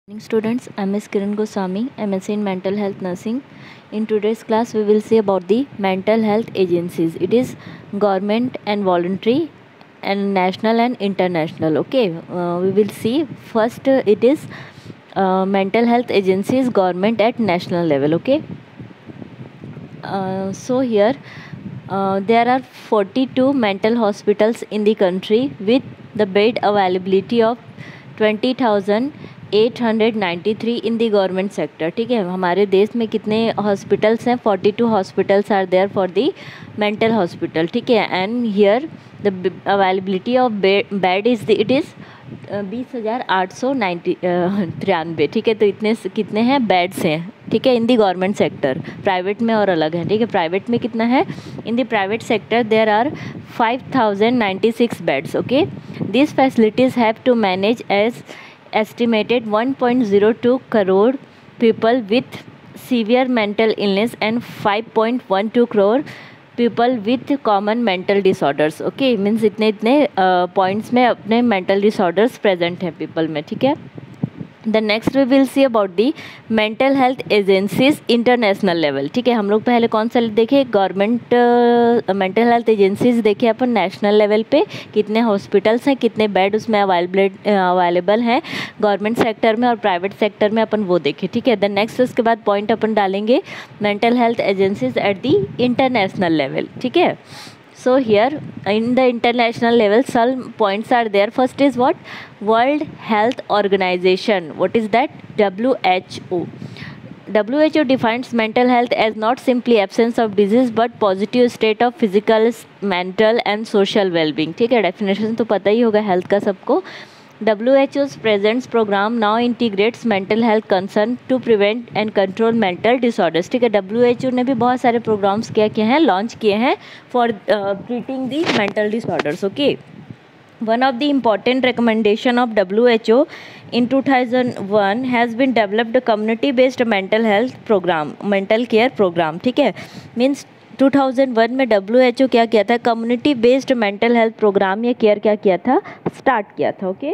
Morning students, I am Ms. Kiran Goswami, MSc in Mental Health Nursing. In today's class, we will see about the mental health agencies. It is government and voluntary and national and international. Okay, we will see first it is mental health agencies government at national level. Okay, so here there are 42 mental hospitals in the country with the bed availability of 20,893 in the government sector. ठीक है, हमारे देश में कितने hospitals हैं? 42 hospitals are there for the mental hospital. ठीक है, and here the availability of bed is it is 20,893. ठीक है, तो इतने कितने हैं बेड्स हैं? ठीक है, इन दी गवर्नमेंट सेक्टर. प्राइवेट में और अलग है. ठीक है, प्राइवेट में कितना है? In the private sector there are 5,096 beds. Okay, these facilities have to manage as estimated 1.02 crore people with severe mental illness and 5.12 crore people with common mental disorders. Okay, means इतने points में अपने mental disorders present हैं people में. ठीक है, the next we will see about the mental health agencies international level. ठीक है, हम लोग पहले कौन सा देखे? गवर्नमेंट मेंटल हेल्थ एजेंसीज देखे अपन नेशनल लेवल पे कितने हॉस्पिटल्स हैं, कितने बेड उसमें अवेलेबल हैं गवर्नमेंट सेक्टर में और प्राइवेट सेक्टर में, अपन वो देखे. ठीक है, द नेक्स्ट उसके बाद पॉइंट अपन डालेंगे mental health agencies at the international level. ठीक है, so here in the international level some points are there. First is what? World Health Organization. What is that? WHO. WHO defines mental health as not simply absence of disease but positive state of physical, mental and social well-being. ठीक है, definition तो पता ही होगा health का सबको. WHO's present program now integrates mental health concern to prevent and control mental disorders. ठीक है, WHO ने भी बहुत सारे प्रोग्राम्स क्या किए हैं, लॉन्च किए हैं for treating the mental disorders. Okay, one of the important recommendation of WHO in 2001 has been developed a community based mental health program, mental care program. ठीक है, means 2001 में WHO क्या किया था? Community based mental health programme या care क्या किया था? स्टार्ट किया था. Okay,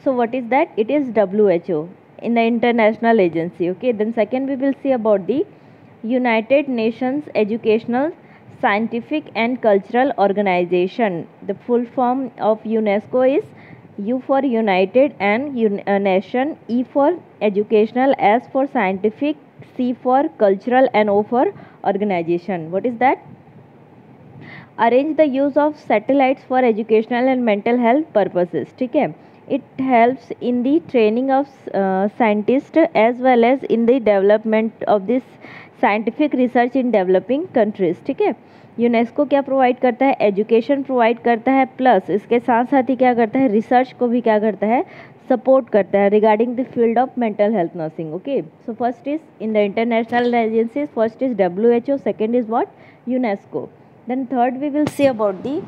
so what is that? It is WHO in the international agency. Okay, then second we will see about the United Nations educational scientific and cultural organization. The full form of UNESCO is U for United and Nation, E for Educational, S for Scientific, C for Cultural and O for Organization. What is that? Arrange the use of satellites for educational and mental health purposes. ठीक है, it helps in the training of scientists as well as in the development of this scientific research in developing countries. ठीक है, UNESCO क्या provide करता है? Education provide करता है, plus इसके साथ साथ ही क्या करता है? रिसर्च को भी क्या करता है? सपोर्ट करता है regarding the field of mental health nursing. Okay, so first is in the international agencies, first is WHO, second is what? UNESCO. Then third we will see about the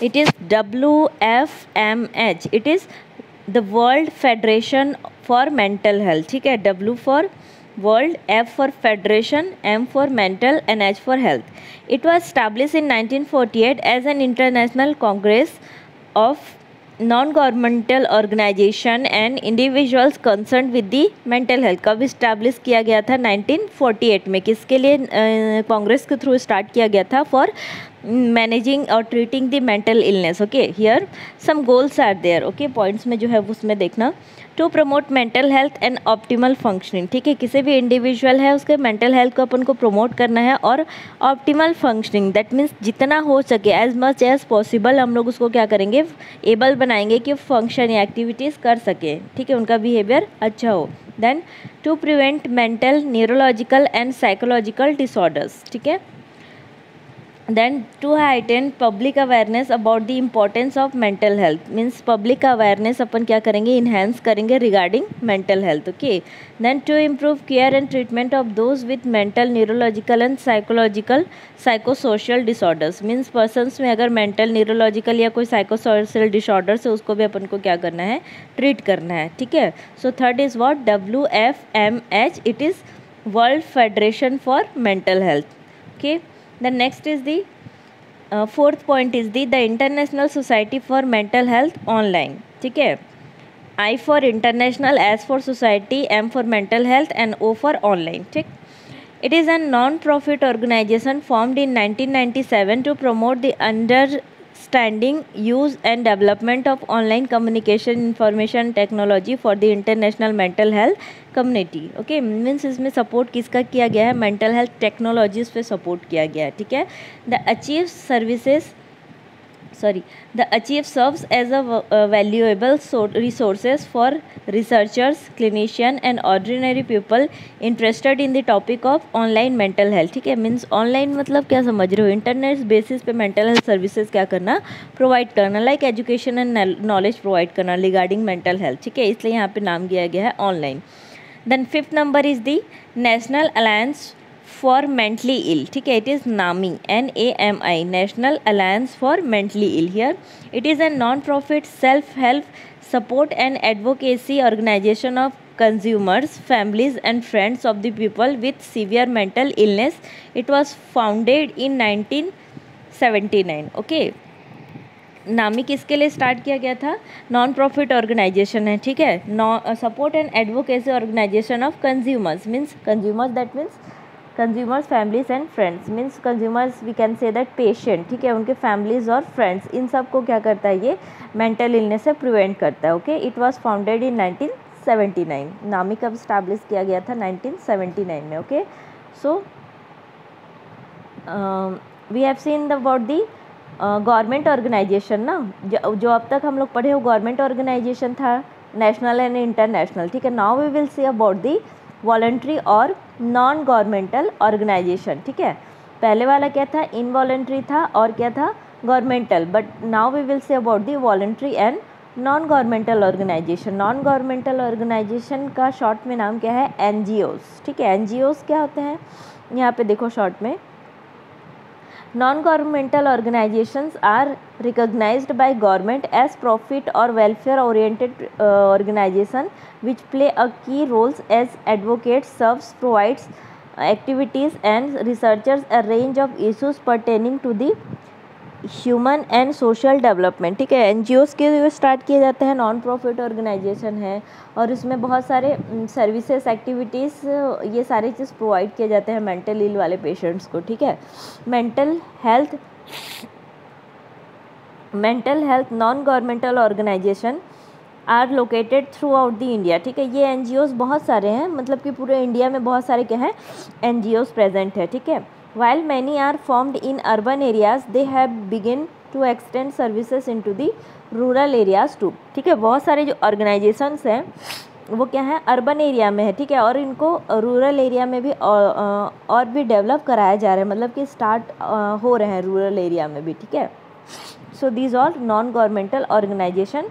it is WFMH. it is the World Federation for Mental Health. ठीक है, W for World, F for Federation, M for Mental and H for Health. It was established in 1948 as an international congress of non-governmental organization and individuals concerned with the mental health. कब establish किया गया था? 1948 में. किसके लिए कांग्रेस के through start किया गया था? फॉर मैनेजिंग और treating the mental illness. Okay, here some goals are there. Okay, points में जो है उसमें देखना. To promote mental health and optimal functioning. ठीक है, किसी भी इंडिविजुअल है उसके मेंटल हेल्थ को अपन को प्रमोट करना है और ऑप्टिमल फंक्शनिंग दैट मीन्स जितना हो सके एज मच एज पॉसिबल हम लोग उसको क्या करेंगे? एबल बनाएंगे कि फंक्शन या एक्टिविटीज़ कर सके. ठीक है, उनका बिहेवियर अच्छा हो. Then to prevent mental, neurological and psychological disorders. ठीक है, then to heighten public awareness about the importance of mental health means public awareness अपन क्या करेंगे? enhance करेंगे regarding mental health. okay, then to improve care and treatment of those with mental, neurological and psychosocial disorders means persons में अगर mental, neurological या कोई psychosocial disorders है उसको भी अपन को क्या करना है? treat करना है. ठीक है, so third is what? WFMH. it is World Federation for Mental Health. okay, the next is the fourth point is the International Society for Mental Health online. ठीक है, I for international, S for society, M for mental health, and O for online. ठीक. It is a non-profit organization formed in 1997 to promote the understanding, use and development of online communication information technology for the international mental health community. Okay, means इसमें support किसका किया गया है, mental health technologies पे support किया गया है. ठीक है. The achieve serves as a valuable resources for researchers, clinician and ordinary people interested in the topic of online mental health. ठीक है. मीन्स ऑनलाइन मतलब क्या समझ रहे हो, इंटरनेट बेसिस पे मेंटल हेल्थ सर्विसेज क्या करना, प्रोवाइड करना, like education and knowledge provide करना रिगार्डिंग मेंटल हेल्थ. ठीक है. इसलिए यहाँ पे नाम दिया गया है online. Then 5th number is the national alliance for mentally ill. ठीक है. It is NAMI, NAMI, national alliance for mentally ill. Here it is a non profit self help support and advocacy organisation of consumers, families and friends of the people with severe mental illness. It was founded in 1979. Okay. नामी किसके लिए start किया गया था, non profit organisation है. ठीक है. Support and advocacy organisation of consumers, means consumers, that means consumers, families and friends. Means consumers we can say that patient. ठीक है. उनके फैमिलीज और फ्रेंड्स, इन सब को क्या करता है, ये मेंटल इलनेस से प्रिवेंट करता है. Okay. It was founded in 1979. NAMI कब स्टैब्लिश किया गया था, 1979 में. Okay. So we have seen about the government organisation ना, जो अब तक हम लोग पढ़े हो गवर्नमेंट ऑर्गेनाइजेशन था, नेशनल एंड इंटरनेशनल. ठीक है. Now we will see about the voluntary और नॉन गवर्नमेंटल ऑर्गेनाइजेशन. ठीक है. पहले वाला क्या था, इनवॉलंटरी था, और क्या था, governmental. But now we will see about the voluntary and non governmental organisation. Non governmental organisation का शॉर्ट में नाम क्या है, NGOs. ठीक है. NGOs क्या होते हैं, यहाँ पे देखो शॉर्ट में, non-governmental organizations are recognized by government as profit or welfare oriented organization which play a key roles as advocates, serves, provides activities and researchers a range of issues pertaining to the human and social development. ठीक है. NGOs के start किए जाते हैं, non profit organisation है, और इसमें बहुत सारे सर्विसेज, एक्टिविटीज़, ये सारी चीज़ प्रोवाइड किए जाते हैं मेंटल इल वाले पेशेंट्स को. ठीक है. Mental health non governmental organisation are located throughout the India. ठीक है. ये NGOs बहुत सारे हैं, मतलब कि पूरे इंडिया में बहुत सारे क्या हैं, NGOs प्रेजेंट है. ठीक है. While many are formed in urban areas, they have begun to extend services into the rural areas too. ठीक है. बहुत सारे जो ऑर्गेनाइजेशंस हैं वो क्या है, अर्बन एरिया में है. ठीक है. और इनको रूरल एरिया में भी और भी डेवलप कराया जा रहा है, मतलब कि स्टार्ट हो रहे हैं रूरल एरिया में भी. ठीक है. So these all non governmental organisation.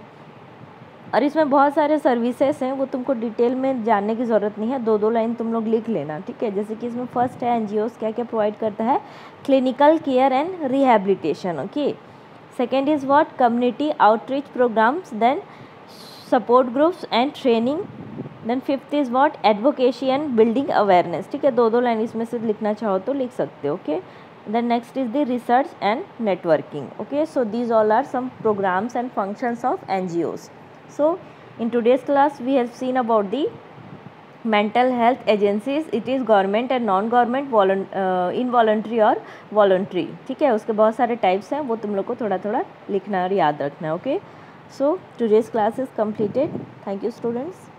और इसमें बहुत सारे सर्विसेज हैं, वो तुमको डिटेल में जानने की ज़रूरत नहीं है, 2 लाइन तुम लोग लिख लेना. ठीक है. जैसे कि इसमें फर्स्ट है, NGOs क्या क्या प्रोवाइड करता है, clinical care and rehabilitation. Okay. Second is what, community outreach programmes, then support groups and training, then 5th is what, advocacy and building awareness. ठीक है. 2 लाइन इसमें से लिखना चाहो तो लिख सकते हो. Okay. Then next is the research and networking. Okay, so these all are some programs and functions of NGOs. So in today's class we have seen about the mental health agencies. It is government and non-government, involuntary और voluntary. ठीक है. उसके बहुत सारे types हैं, वो तुम लोग को थोड़ा थोड़ा लिखना और याद रखना है. Okay, so today's class is completed. Thank you students.